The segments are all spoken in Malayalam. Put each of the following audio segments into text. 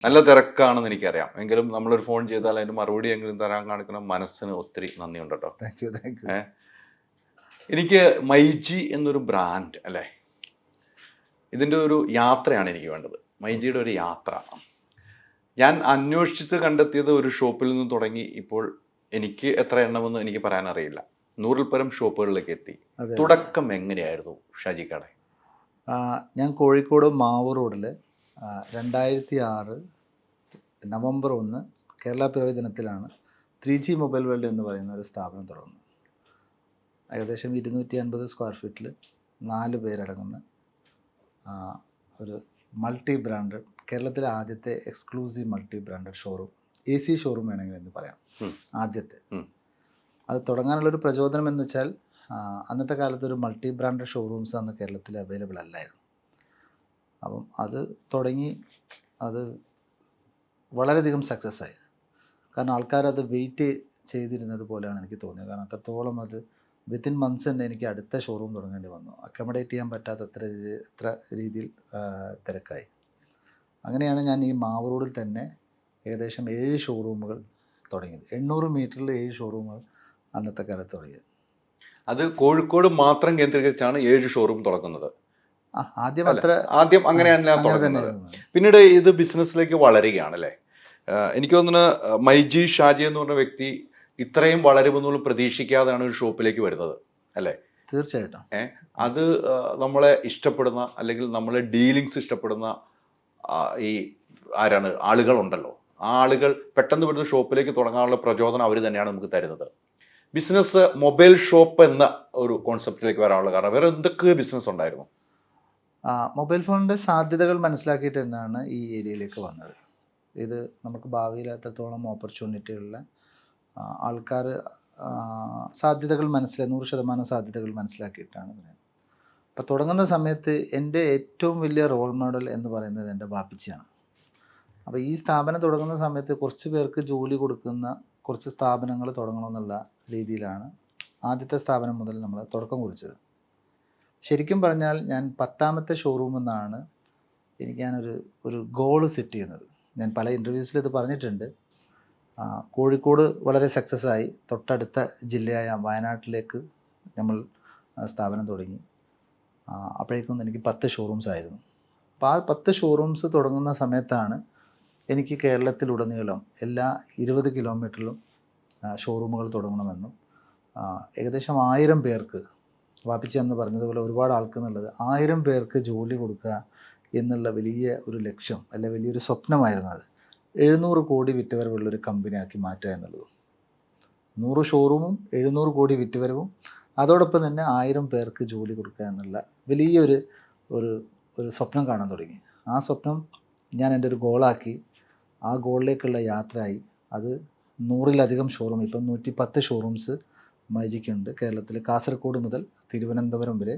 നല്ല തിരക്കാണെന്ന് എനിക്കറിയാം. എങ്കിലും നമ്മളൊരു ഫോൺ ചെയ്താൽ അതിന് മറുപടി എങ്കിലും തരാൻ കാണിക്കുന്ന മനസ്സിന് ഒത്തിരി നന്ദിയുണ്ട് കേട്ടോ. Thank you. എനിക്ക് മൈജി എന്നൊരു ബ്രാൻഡ് അല്ലേ, ഇതിൻ്റെ ഒരു യാത്രയാണ് എനിക്ക് വേണ്ടത്. മൈജിയുടെ ഒരു യാത്ര ഞാൻ അന്വേഷിച്ച് കണ്ടെത്തിയത് ഒരു ഷോപ്പിൽ നിന്ന് തുടങ്ങി ഇപ്പോൾ എനിക്ക് എത്ര എണ്ണമെന്ന് എനിക്ക് പറയാൻ അറിയില്ല, 100-ൽ പരം ഷോപ്പുകളിലേക്ക് എത്തി. തുടക്കം എങ്ങനെയായിരുന്നു ഷാജിക്കാടെ? ഞാൻ കോഴിക്കോട് മാവൂർ റോഡിൽ 2006 നവംബർ 1 കേരള പിറവി ദിനത്തിലാണ് 3G മൊബൈൽ വേൾഡ് എന്ന് പറയുന്ന ഒരു സ്ഥാപനം തുടങ്ങുന്നത്. ഏകദേശം 250 സ്ക്വയർ ഫീറ്റിൽ 4 പേരടങ്ങുന്ന ഒരു മൾട്ടി ബ്രാൻഡഡ്, കേരളത്തിലെ ആദ്യത്തെ exclusive multi branded showroom, AC showroom വേണമെങ്കിൽ എന്ന് പറയാം, ആദ്യത്തെ. അത് തുടങ്ങാനുള്ളൊരു പ്രചോദനം എന്ന് വെച്ചാൽ അന്നത്തെ കാലത്ത് ഒരു മൾട്ടി ബ്രാൻഡഡ് ഷോറൂംസ് അന്ന് കേരളത്തിൽ അവൈലബിൾ അല്ലായിരുന്നു. അപ്പം അത് തുടങ്ങി, അത് വളരെയധികം സക്സസ് ആയി. കാരണം ആൾക്കാരത് വെയിറ്റ് ചെയ്തിരുന്നത് പോലെയാണ് എനിക്ക് തോന്നിയത്. കാരണം അത്രത്തോളം അത് വിത്തിൻ മന്ത്സ് തന്നെ എനിക്ക് അടുത്ത ഷോറൂം തുടങ്ങേണ്ടി വന്നു. അക്കോമഡേറ്റ് ചെയ്യാൻ പറ്റാത്ത എത്ര രീതിയിൽ തിരക്കായി. അങ്ങനെയാണ് ഞാൻ ഈ മാവൂർ റോഡിൽ തന്നെ ഏകദേശം 7 ഷോറൂമുകൾ തുടങ്ങിയത്. 800 മീറ്ററിൽ 7 ഷോറൂമുകൾ അന്നത്തെ കാലത്ത് തുടങ്ങിയത്. അത് കോഴിക്കോട് മാത്രം കേന്ദ്രീകരിച്ചാണ് 7 ഷോറൂം തുടങ്ങുന്നത്. ആദ്യം അങ്ങനെയാണ് തുടങ്ങുന്നത്. പിന്നീട് ഇത് ബിസിനസ്സിലേക്ക് വളരുകയാണല്ലേ. എനിക്ക് തോന്നുന്നു മൈജി ഷാജി എന്ന് പറഞ്ഞ വ്യക്തി ഇത്രയും വളരുമെന്നുള്ള പ്രതീക്ഷിക്കാതെയാണ് ഒരു ഷോപ്പിലേക്ക് വരുന്നത് അല്ലേ? തീർച്ചയായിട്ടും. അത് നമ്മളെ ഇഷ്ടപ്പെടുന്ന അല്ലെങ്കിൽ നമ്മളെ ഡീലിങ്സ് ഇഷ്ടപ്പെടുന്ന ഈ ആളുകളുണ്ടല്ലോ, ആ ആളുകൾ പെട്ടെന്ന് വരുന്ന ഷോപ്പിലേക്ക് തുടങ്ങാനുള്ള പ്രചോദനം അവർ തന്നെയാണ് നമുക്ക് തരുന്നത്. ബിസിനസ് മൊബൈൽ ഷോപ്പ് എന്ന ഒരു കോൺസെപ്റ്റിലേക്ക് വരാനുള്ള കാരണം വേറെ എന്തൊക്കെ ബിസിനസ് ഉണ്ടായിരുന്നു? മൊബൈൽ ഫോണിൻ്റെ സാധ്യതകൾ മനസ്സിലാക്കിയിട്ട് തന്നെയാണ് ഈ ഏരിയയിലേക്ക് വന്നത്. ഇത് നമുക്ക് ഭാവിയിൽ എത്രത്തോളം ഓപ്പർച്യൂണിറ്റികളിൽ ആൾക്കാർ സാധ്യതകൾ 100% സാധ്യതകൾ മനസ്സിലാക്കിയിട്ടാണ് വരുന്നത്. അപ്പോൾ തുടങ്ങുന്ന സമയത്ത് എൻ്റെ ഏറ്റവും വലിയ റോൾ മോഡൽ എന്ന് പറയുന്നത് എൻ്റെ വാപ്പിച്ചിയാണ്. അപ്പോൾ ഈ സ്ഥാപനം തുടങ്ങുന്ന സമയത്ത് കുറച്ച് പേർക്ക് ജോലി കൊടുക്കുന്ന കുറച്ച് സ്ഥാപനങ്ങൾ തുടങ്ങണമെന്നുള്ള രീതിയിലാണ് ആദ്യത്തെ സ്ഥാപനം മുതൽ നമ്മൾ തുടക്കം കുറിച്ചത്. ശരിക്കും പറഞ്ഞാൽ ഞാൻ 10ാമത്തെ ഷോറൂം എന്നാണ് ഞാനൊരു ഗോൾ സെറ്റ് ചെയ്യുന്നത്. ഞാൻ പല ഇൻ്റർവ്യൂസിൽ ഇത് പറഞ്ഞിട്ടുണ്ട്. കോഴിക്കോട് വളരെ സക്സസ് ആയി. തൊട്ടടുത്ത ജില്ലയായ വയനാട്ടിലേക്ക് നമ്മൾ സ്ഥാപനം തുടങ്ങി. അപ്പോഴേക്കും എനിക്ക് 10 ഷോറൂംസ് ആയിരുന്നു. അപ്പോൾ ആ 10 ഷോറൂംസ് തുടങ്ങുന്ന സമയത്താണ് എനിക്ക് കേരളത്തിലുടനീളം എല്ലാ 20 കിലോമീറ്ററിലും ഷോറൂമുകൾ തുടങ്ങണമെന്നും ഏകദേശം 1000 പേർക്ക്, വാപ്പിച്ചി എന്ന് പറഞ്ഞതുപോലെ ഒരുപാട് ആൾക്ക് എന്നുള്ളത് 1000 പേർക്ക് ജോലി കൊടുക്കുക എന്നുള്ള വലിയ ഒരു ലക്ഷ്യം, അല്ലെ വലിയൊരു സ്വപ്നമായിരുന്നു അത്. 700 കോടി വിറ്റുവരവുള്ളൊരു കമ്പനിയാക്കി മാറ്റുക എന്നുള്ളത്. 100 ഷോറൂമും 700 കോടി വിറ്റുവരവും അതോടൊപ്പം തന്നെ 1000 പേർക്ക് ജോലി കൊടുക്കുക എന്നുള്ള വലിയൊരു സ്വപ്നം കാണാൻ തുടങ്ങി. ആ സ്വപ്നം ഞാൻ എൻ്റെ ഒരു ഗോളാക്കി. ആ ഗോളിലേക്കുള്ള യാത്രയായി. അത് 100-ലധികം ഷോറൂം, ഇപ്പം 110 ഷോറൂംസ് മൈജിക്കുണ്ട്. കേരളത്തിൽ കാസർഗോഡ് മുതൽ തിരുവനന്തപുരം വരെ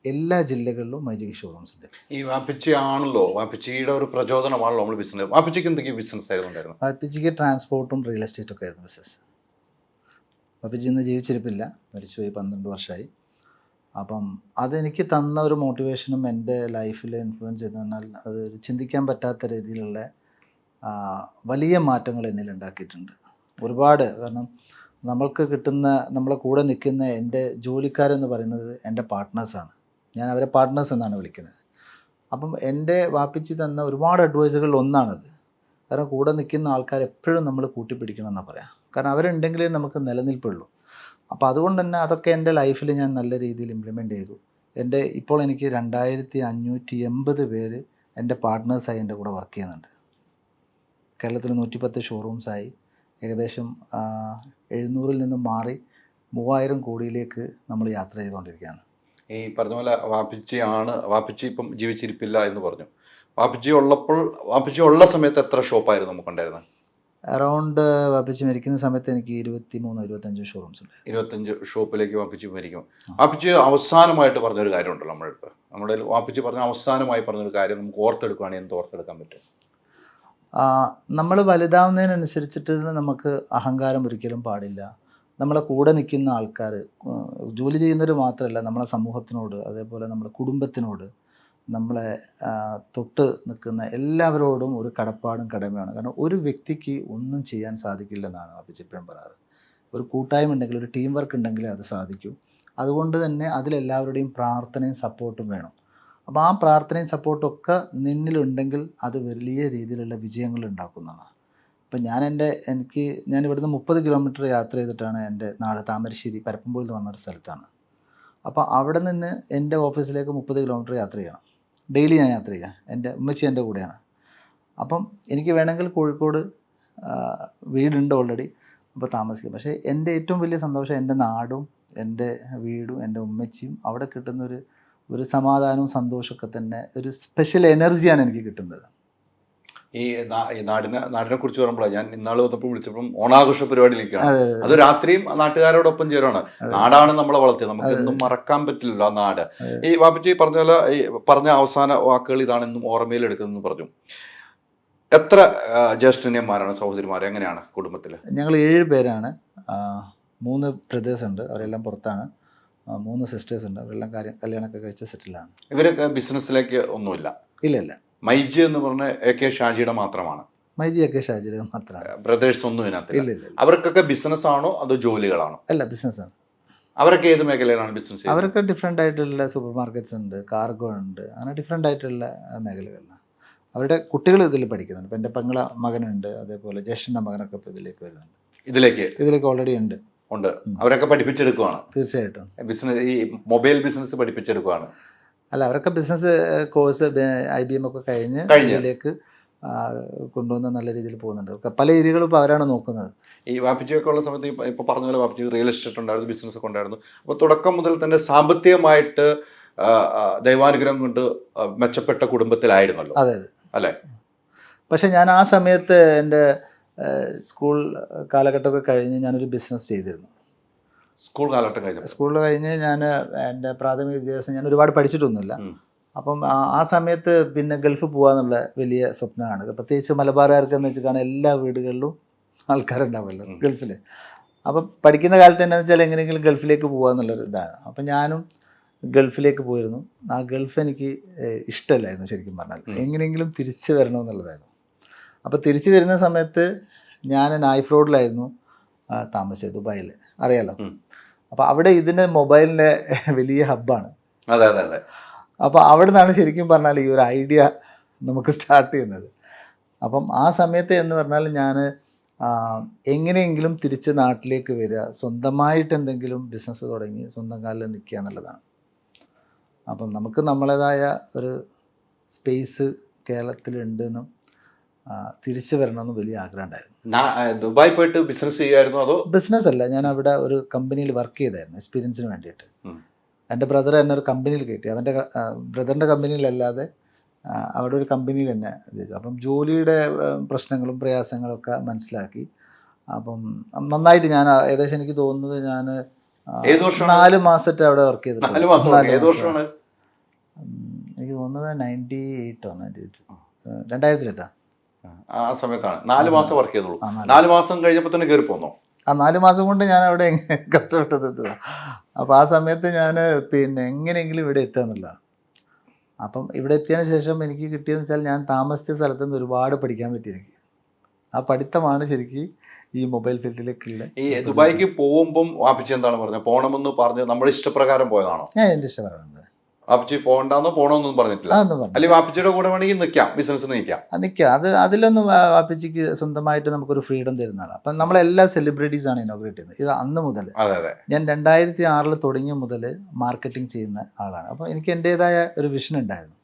എല്ലാ ജില്ലകളിലും മൈജിക്ക് ഷോറൂംസ് ഉണ്ട്. ഈ വാപ്പിച്ചി ആണല്ലോ, വാപ്പിച്ചിയുടെ ഒരു പ്രചോദനമാണല്ലോ നമ്മൾ ബിസിനസ്. വാപ്പിച്ചിക്ക് എന്തൊക്കെ ബിസിനസ് ആയിരുന്നു? വാപ്പിച്ചിക്ക് ട്രാൻസ്പോർട്ടും റിയൽ എസ്റ്റേറ്റും ഒക്കെ ആയിരുന്നു ബിസിനസ്. വാപ്പിച്ചി ഇന്ന് ജീവിച്ചിരിപ്പില്ല, മരിച്ചുപോയി 12 വർഷമായി. അപ്പം അതെനിക്ക് തന്ന ഒരു മോട്ടിവേഷനും എൻ്റെ ലൈഫിൽ ഇൻഫ്ലുവൻസ് ചെയ്തെന്നാൽ അത് ചിന്തിക്കാൻ പറ്റാത്ത രീതിയിലുള്ള വലിയ മാറ്റങ്ങൾ എന്നിൽ ഉണ്ടാക്കിയിട്ടുണ്ട്. ഒരുപാട്. കാരണം നമ്മൾക്ക് കിട്ടുന്ന, നമ്മളെ കൂടെ നിൽക്കുന്ന എൻ്റെ ജോലിക്കാരെന്ന് പറയുന്നത് എൻ്റെ പാർട്ട്നേഴ്സാണ്. ഞാൻ അവരെ പാർട്ട്നേഴ്സ് എന്നാണ് വിളിക്കുന്നത്. അപ്പം എൻ്റെ വാപ്പിച്ചി തന്ന ഒരുപാട് അഡ്വൈസുകളിൽ ഒന്നാണത്. കാരണം കൂടെ നിൽക്കുന്ന ആൾക്കാർ എപ്പോഴും നമ്മൾ കൂട്ടിപ്പിടിക്കണം എന്നാണ് പറയാം. കാരണം അവരുണ്ടെങ്കിലേ നമുക്ക് നിലനിൽപ്പുള്ളൂ. അപ്പോൾ അതുകൊണ്ട് തന്നെ അതൊക്കെ എൻ്റെ ലൈഫിൽ ഞാൻ നല്ല രീതിയിൽ ഇംപ്ലിമെൻ്റ് ചെയ്തു. ഇപ്പോൾ എനിക്ക് 2580 പേര് എൻ്റെ പാർട്ട്നേഴ്സായി എൻ്റെ കൂടെ വർക്ക് ചെയ്യുന്നുണ്ട്. കേരളത്തിൽ 110 ഷോറൂംസായി. ഏകദേശം 700-ൽ നിന്നും മാറി 3000 കോടിയിലേക്ക് നമ്മൾ യാത്ര ചെയ്തുകൊണ്ടിരിക്കുകയാണ്. ഈ പറഞ്ഞ പോലെ വാപ്പിച്ചി ഇപ്പം ജീവിച്ചിരിപ്പില്ല എന്ന് പറഞ്ഞു. വാപ്പിച്ചി ഉള്ള സമയത്ത് എത്ര ഷോപ്പായിരുന്നു നമുക്കുണ്ടായിരുന്നത്? അറൗണ്ട് വാപ്പിച്ചി മരിക്കുന്ന സമയത്ത് എനിക്ക് 23-25 ഷോറൂംസ് ഉണ്ട്. 25 ഷോപ്പിലേക്ക് വാപ്പിച്ചി മരിക്കും. വാപ്പിച്ചി അവസാനമായിട്ട് പറഞ്ഞൊരു കാര്യമുണ്ടല്ലോ നമ്മുടെ വാപ്പിച്ചി അവസാനമായി പറഞ്ഞൊരു കാര്യം നമുക്ക് ഓർത്തെടുക്കുകയാണെങ്കിൽ എന്ത് ഓർത്തെടുക്കാൻ പറ്റും? നമ്മൾ വലുതാവുന്നതിനനുസരിച്ചിട്ട് നമുക്ക് അഹങ്കാരം ഒരിക്കലും പാടില്ല. നമ്മളെ കൂടെ നിൽക്കുന്ന ആൾക്കാർ, ജോലി ചെയ്യുന്നവർ മാത്രമല്ല, നമ്മളെ സമൂഹത്തിനോട്, അതേപോലെ നമ്മുടെ കുടുംബത്തിനോട് നമ്മളെ തൊട്ട് നിൽക്കുന്ന എല്ലാവരോടും ഒരു കടപ്പാടും കടമയാണ്. കാരണം ഒരു വ്യക്തിക്ക് ഒന്നും ചെയ്യാൻ സാധിക്കില്ലെന്നാണ് വാപ്പച്ചി എപ്പോഴും പറയാറ്. ഒരു കൂട്ടായ്മ ഉണ്ടെങ്കിൽ, ഒരു ടീം വർക്ക് ഉണ്ടെങ്കിൽ അത് സാധിക്കും. അതുകൊണ്ട് തന്നെ അതിലെല്ലാവരുടെയും പ്രാർത്ഥനയും സപ്പോർട്ടും വേണം. അപ്പോൾ ആ പ്രാർത്ഥനയും സപ്പോർട്ടും ഒക്കെ നിന്നിലുണ്ടെങ്കിൽ അത് വലിയ രീതിയിലുള്ള വിജയങ്ങൾ ഉണ്ടാക്കുന്നതാണ്. ഇപ്പം ഞാൻ ഇവിടുന്ന് 30 കിലോമീറ്റർ യാത്ര ചെയ്തിട്ടാണ് എൻ്റെ നാട് താമരശ്ശേരി പരപ്പുംപോയിൽ എന്ന് പറഞ്ഞൊരു സ്ഥലത്താണ്. അപ്പോൾ അവിടെ നിന്ന് എൻ്റെ ഓഫീസിലേക്ക് 30 കിലോമീറ്റർ യാത്ര ചെയ്യണം. ഡെയിലി ഞാൻ യാത്ര ചെയ്യാം. എൻ്റെ ഉമ്മച്ചി എൻ്റെ കൂടെയാണ്. അപ്പം എനിക്ക് വേണമെങ്കിൽ കോഴിക്കോട് വീടുണ്ട് ഓൾറെഡി, അപ്പോൾ താമസിക്കും. പക്ഷേ എൻ്റെ ഏറ്റവും വലിയ സന്തോഷം എൻ്റെ നാടും എൻ്റെ വീടും എൻ്റെ ഉമ്മച്ചിയും അവിടെ കിട്ടുന്ന ഒരു സമാധാനവും സന്തോഷമൊക്കെ തന്നെ ഒരു സ്പെഷ്യൽ എനർജിയാണ് എനിക്ക് കിട്ടുന്നത്. ഈ നാടിനെ കുറിച്ച് പറയുമ്പോഴാണ് ഞാൻ ഇന്നാള് വന്നപ്പോൾ വിളിച്ചപ്പം ഓണാഘോഷ പരിപാടിയിലേക്കാണ്. അത് രാത്രിയും നാട്ടുകാരോടൊപ്പം ചേരാണ്. നാടാണ് നമ്മളെ വളർത്തിയത്, നമുക്ക് എന്നും മറക്കാൻ പറ്റില്ലല്ലോ ആ നാട്. ഈ വാപ്പച്ചി പറഞ്ഞ പോലെ പറഞ്ഞ അവസാന വാക്കുകൾ ഇതാണ് എന്നും ഓർമ്മയിൽ എടുക്കുന്നതെന്ന് പറഞ്ഞു. എത്ര ജ്യേഷ്ഠന്യന്മാരാണ്, സഹോദരിമാർ, എങ്ങനെയാണ് കുടുംബത്തിൽ? ഞങ്ങൾ 7 പേരാണ്. 3 ബ്രദേഴ്സ് ഉണ്ട്, അവരെല്ലാം പുറത്താണ്. 3 സിസ്റ്റേഴ്സ് ഉണ്ട്, അവരെല്ലാം കല്യാണമൊക്കെ കഴിച്ച് സെറ്റിലാണ്. ഇവരൊക്കെ ബിസിനസ്സിലേക്ക് ഒന്നുമില്ല? ഇല്ല. മൈജി എന്ന് പറഞ്ഞ AK ഷാജിയുടെ മാത്രമാണ്? മൈജി AK ഷാജിയുടെ മാത്രമാണ്. ബ്രദേഴ്സ് ഒന്നും ഇതിനകത്തില്ല? ഇല്ല. അവർക്കൊക്കെ ബിസിനസ് ആണോ അതോ ജോലികളാണോ? അല്ല, ബിസിനസ്സാണ്. അവരൊക്കെ ഏത് മേഖലയിലാണ് ബിസിനസ്? അവരൊക്കെ ഡിഫറെൻ്റ് ആയിട്ടുള്ള സൂപ്പർ മാർക്കറ്റ്സ് ഉണ്ട്, കാർഗോ ഉണ്ട്, അങ്ങനെ ഡിഫറെൻ്റ് ആയിട്ടുള്ള മേഖലകളിലാണ്. അവരുടെ കുട്ടികൾ ഇതിൽ പഠിക്കുന്നുണ്ട്. ഇപ്പം എൻ്റെ പെങ്ങളെ മകനുണ്ട്, അതേപോലെ ജ്യേഷ്ഠൻ്റെ മകനൊക്കെ ഇപ്പോൾ ഇതിലേക്ക് വരുന്നുണ്ട്. ഇതിലേക്ക് ഓൾറെഡി ഉണ്ട്. അവരൊക്കെ പഠിപ്പിച്ചെടുക്കുവാണ്? തീർച്ചയായിട്ടും. ബിസിനസ്, ഈ മൊബൈൽ ബിസിനസ് പഠിപ്പിച്ചെടുക്കുവാണ്? അല്ല, അവരൊക്കെ ബിസിനസ് കോഴ്സ് IBM ഒക്കെ കഴിഞ്ഞ് ഇതിലേക്ക് കൊണ്ടുവന്ന് നല്ല രീതിയിൽ പോകുന്നുണ്ട്. പല ഏരിയകളും ഇപ്പോൾ അവരാണ് നോക്കുന്നത്. ഈ വാപ്പച്ചിയൊക്കെ ഉള്ള സമയത്ത് ഇപ്പോൾ പറഞ്ഞ പോലെ വാപ്പച്ചി റിയൽ എസ്റ്റേറ്റ് ഉണ്ടായിരുന്നു, ബിസിനസ് ഒക്കെ ഉണ്ടായിരുന്നു. അപ്പോൾ തുടക്കം മുതൽ തന്നെ സാമ്പത്തികമായിട്ട് ദൈവാനുഗ്രഹം കൊണ്ട് മെച്ചപ്പെട്ട കുടുംബത്തിലായിരുന്നല്ലോ. അതെ അല്ലേ? പക്ഷെ ഞാൻ ആ സമയത്ത് എൻ്റെ സ്കൂൾ കാലഘട്ടമൊക്കെ കഴിഞ്ഞ് ഞാനൊരു ബിസിനസ് ചെയ്തിരുന്നു. സ്കൂൾ കഴിഞ്ഞ് ഞാൻ എൻ്റെ പ്രാഥമിക വിദ്യാഭ്യാസം ഞാൻ ഒരുപാട് പഠിച്ചിട്ടൊന്നുമില്ല. അപ്പം ആ സമയത്ത് പിന്നെ ഗൾഫ് പോകാന്നുള്ള വലിയ സ്വപ്നമാണ്. പ്രത്യേകിച്ച് മലബാറുകാർക്ക് എന്ന് വെച്ചിട്ടാണ് എല്ലാ വീടുകളിലും ആൾക്കാരുണ്ടാവുമല്ലോ ഗൾഫിൽ. അപ്പം പഠിക്കുന്ന കാലത്ത് എന്താണെന്ന് വെച്ചാൽ എങ്ങനെയെങ്കിലും ഗൾഫിലേക്ക് പോകാമെന്നുള്ളൊരു ഇതാണ്. അപ്പം ഞാനും ഗൾഫിലേക്ക് പോയിരുന്നു. ആ ഗൾഫ് എനിക്ക് ഇഷ്ടമല്ലായിരുന്നു ശരിക്കും പറഞ്ഞാൽ. എങ്ങനെയെങ്കിലും തിരിച്ചു വരണമെന്നുള്ളതായിരുന്നു. അപ്പോൾ തിരിച്ചു വരുന്ന സമയത്ത് ഞാൻ നായിഫ് റോഡിലായിരുന്നു താമസിച്ചത്, ദുബായിൽ, അറിയാലോ. അപ്പോൾ അവിടെ ഇതിൻ്റെ മൊബൈലിൻ്റെ വലിയ ഹബ്ബാണ്. അതെ. അപ്പോൾ അവിടെ നിന്നാണ് ശരിക്കും പറഞ്ഞാൽ ഈ ഒരു ഐഡിയ നമുക്ക് സ്റ്റാർട്ട് ചെയ്യുന്നത്. അപ്പം ആ സമയത്ത് എന്ന് പറഞ്ഞാൽ ഞാൻ എങ്ങനെയെങ്കിലും തിരിച്ച് നാട്ടിലേക്ക് വരിക, സ്വന്തമായിട്ട് എന്തെങ്കിലും ബിസിനസ് തുടങ്ങി സ്വന്തം കാലിൽ നിൽക്കുക എന്നുള്ളതാണ്. അപ്പം നമുക്ക് നമ്മളേതായ ഒരു സ്പേസ് കേരളത്തിലുണ്ടെന്നും തിരിച്ചു വരണമെന്നും വലിയ ആഗ്രഹം ഉണ്ടായിരുന്നു. ദുബായ് പോയിട്ട് ബിസിനസ് ചെയ്യുമായിരുന്നു അതോ? ബിസിനസ് അല്ല, ഞാൻ അവിടെ ഒരു കമ്പനിയിൽ വർക്ക് ചെയ്തായിരുന്നു എക്സ്പീരിയൻസിന് വേണ്ടിയിട്ട്. എൻ്റെ ബ്രദർ എന്നെ ഒരു കമ്പനിയിൽ കയറ്റി. അവൻ്റെ ബ്രദറിൻ്റെ കമ്പനിയിലല്ലാതെ അവിടെ ഒരു കമ്പനിയിൽ തന്നെ ചെയ്തു. അപ്പം ജോലിയുടെ പ്രശ്നങ്ങളും പ്രയാസങ്ങളൊക്കെ മനസ്സിലാക്കി. അപ്പം നന്നായിട്ട് ഞാൻ ഏകദേശം എനിക്ക് തോന്നുന്നത് ഞാൻ 4 മാസത്തെ അവിടെ വർക്ക് ചെയ്തിട്ടുണ്ട്. എനിക്ക് തോന്നുന്നത് 2008 ആ സമയത്താണ് 4 മാസം വർക്ക് ചെയ്തോളൂ. 4 മാസം കഴിഞ്ഞപ്പോൾ തന്നെ കയറി പോന്നോ? ആ 4 മാസം കൊണ്ട് ഞാൻ അവിടെ കഷ്ടപ്പെട്ടത്. അപ്പോൾ ആ സമയത്ത് ഞാൻ പിന്നെ എങ്ങനെയെങ്കിലും ഇവിടെ എത്തുക എന്നുള്ളതാണ്. അപ്പം ഇവിടെ എത്തിയതിന് ശേഷം എനിക്ക് കിട്ടിയതെന്ന് വെച്ചാൽ ഞാൻ താമസിച്ച സ്ഥലത്ത് നിന്ന് ഒരുപാട് പഠിക്കാൻ പറ്റി എനിക്ക്. ആ പഠിത്തമാണ് ശരിക്കും ഈ മൊബൈൽ ഫീൽഡിലേക്കുള്ള. ഈ ദുബായിക്ക് പോകുമ്പം വാപ്പച്ചി എന്താണ് പറഞ്ഞത്? പോകണമെന്ന് പറഞ്ഞ് നമ്മുടെ ഇഷ്ടപ്രകാരം പോയതാണോ? ഞാൻ എൻ്റെ ഇഷ്ടപ്രകാരം. വാപ്പച്ചി പോകണ്ടെന്നോ പോകണമെന്നൊന്നും പറഞ്ഞിട്ടില്ല? അല്ലെങ്കിൽ വാപ്പച്ചിയുടെ കൂടെ വേണമെങ്കിൽ നിൽക്കാം, ബിസിനസ്സിന് നിൽക്കാം. അതിലൊന്നും വാപ്പച്ചിക്ക് സ്വന്തമായിട്ട് നമുക്കൊരു ഫ്രീഡം തരുന്നതാണ്. അപ്പം നമ്മളെല്ലാ സെലിബ്രിറ്റീസാണ് ഇനോഗ്രേറ്റ് ചെയ്യുന്നത്. ഇത് അന്ന് മുതൽ ഞാൻ 2006 തുടങ്ങിയ മുതൽ മാർക്കറ്റിംഗ് ചെയ്യുന്ന ആളാണ്. അപ്പോൾ എനിക്ക് എൻ്റേതായ ഒരു വിഷൻ ഉണ്ടായിരുന്നു.